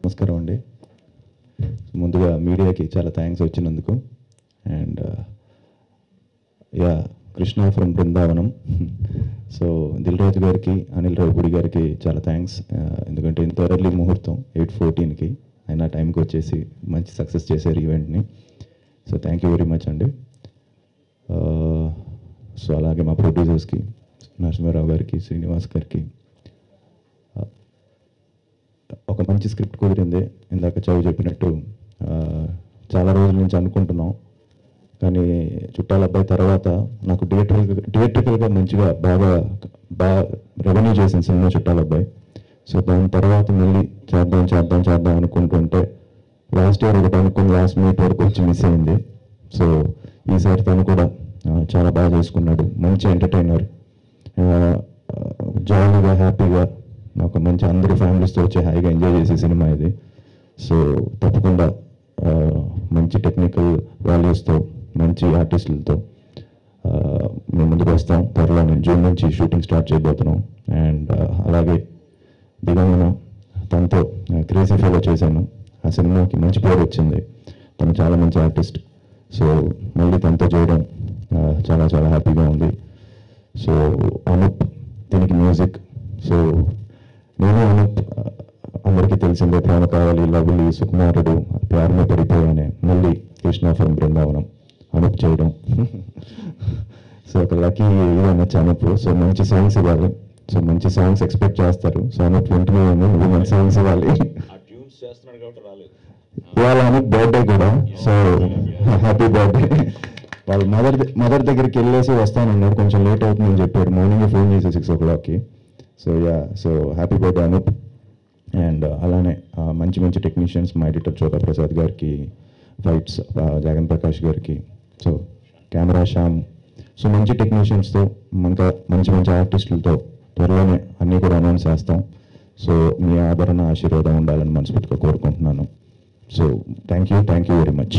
నమస్కారం అండి. ముందుగా మీడియాకి చాలా థ్యాంక్స్ వచ్చినందుకు. And ya Krishna from Brindavanam. So Dil Raju గారికి, అనిల్ రావుపూడి గారికి చాలా థ్యాంక్స్. ఎందుకంటే ఇంత ఎర్లీ ముహూర్తం 8:14కి అయినా టైంకి వచ్చేసి మంచి సక్సెస్ చేశారు ఈవెంట్ని. So thank you very much అండి. సో అలాగే మా ప్రొడ్యూసర్స్కి, నరసింహారావు గారికి, శ్రీనివాస్ గారికి. ఒక మంచి స్క్రిప్ట్ కుదిరింది. ఇందాక చదువు చెప్పినట్టు చాలా రోజుల నుంచి అనుకుంటున్నాం, కానీ చుట్టాల అబ్బాయి తర్వాత నాకు థియేట్రికల్గా మంచిగా బాగా రెవెన్యూ చేసిన సినిమా చుట్టాల అబ్బాయి. సో దాని తర్వాత మళ్ళీ చేద్దాం అనుకుంటుంటే లాస్ట్ ఇయర్ ఒకటి అనుకుని లాస్ట్ మినిట్ వరకు వచ్చి మిస్ అయింది. సో ఈసారి తను కూడా చాలా బాగా చేసుకున్నాడు. మంచి ఎంటర్టైనర్, జాలీగా హ్యాపీగా ఒక మంచి అందరూ ఫ్యామిలీస్తో వచ్చి హాయిగా ఎంజాయ్ చేసే సినిమా ఇది. సో తప్పకుండా మంచి టెక్నికల్ వాల్యూస్తో, మంచి ఆర్టిస్టులతో మేము ముందుకు వస్తాం. త్వరలో నేను జూన్ నుంచి షూటింగ్ స్టార్ట్ చేయబోతున్నాం. అండ్ అలాగే దిగంగన తనతో క్రేజీ ఫెలో చేశాను. ఆ సినిమాకి మంచి పేరు వచ్చింది. తను చాలా మంచి ఆర్టిస్ట్. సో మళ్ళీ తనతో చేయడం చాలా చాలా హ్యాపీగా ఉంది. సో అనూప్ దీనికి మ్యూజిక్. సో నేను అనూప్ అందరికీ తెలిసిందే, ప్రేమ కావాలి, లవ్లీ, సుకుమారుడు, ప్యారమే పడిపోయానే, మళ్ళీ కృష్ణ ఫ్రమ్ బృందావనం అనూప్ చేయడం. సో ఒక లక్కీ ఇది అనొచ్చు అనూప్. సో మంచి సాంగ్స్ ఇవ్వాలి. సో మంచి సాంగ్స్ ఎక్స్పెక్ట్ చేస్తారు. సో అనూప్ ఇంటర్వ్యూ నువ్వు మంచి సాంగ్స్ ఇవ్వాలి. ఇవాళ అనూప్ బర్త్డే కూడా. So happy birthday. వాళ్ళ మదర్ దగ్గరికి వెళ్ళేసి వస్తానన్నాడు. కొంచెం లేట్ అవుతుందని చెప్పాడు. మార్నింగ్ ఫోన్ చేసి 6 o'clockకి. So ya, so happy birthday Anoop. And అలానే మంచి మంచి టెక్నీషియన్స్, మా ఎడిటర్ చోదా ప్రసాద్ గారికి, ఫైట్స్ జగన్ ప్రకాష్ గారికి, సో కెమెరా శ్యామ్. సో మంచి టెక్నీషియన్స్తో, ఇంకా మంచి మంచి ఆర్టిస్టులతో త్వరలోనే అన్నీ కూడా అనౌన్స్ చేస్తాం. సో మీ ఆదరణ, ఆశీర్వాదం ఉండాలని మనస్ఫూర్తిగా కోరుకుంటున్నాను. So thank you very much.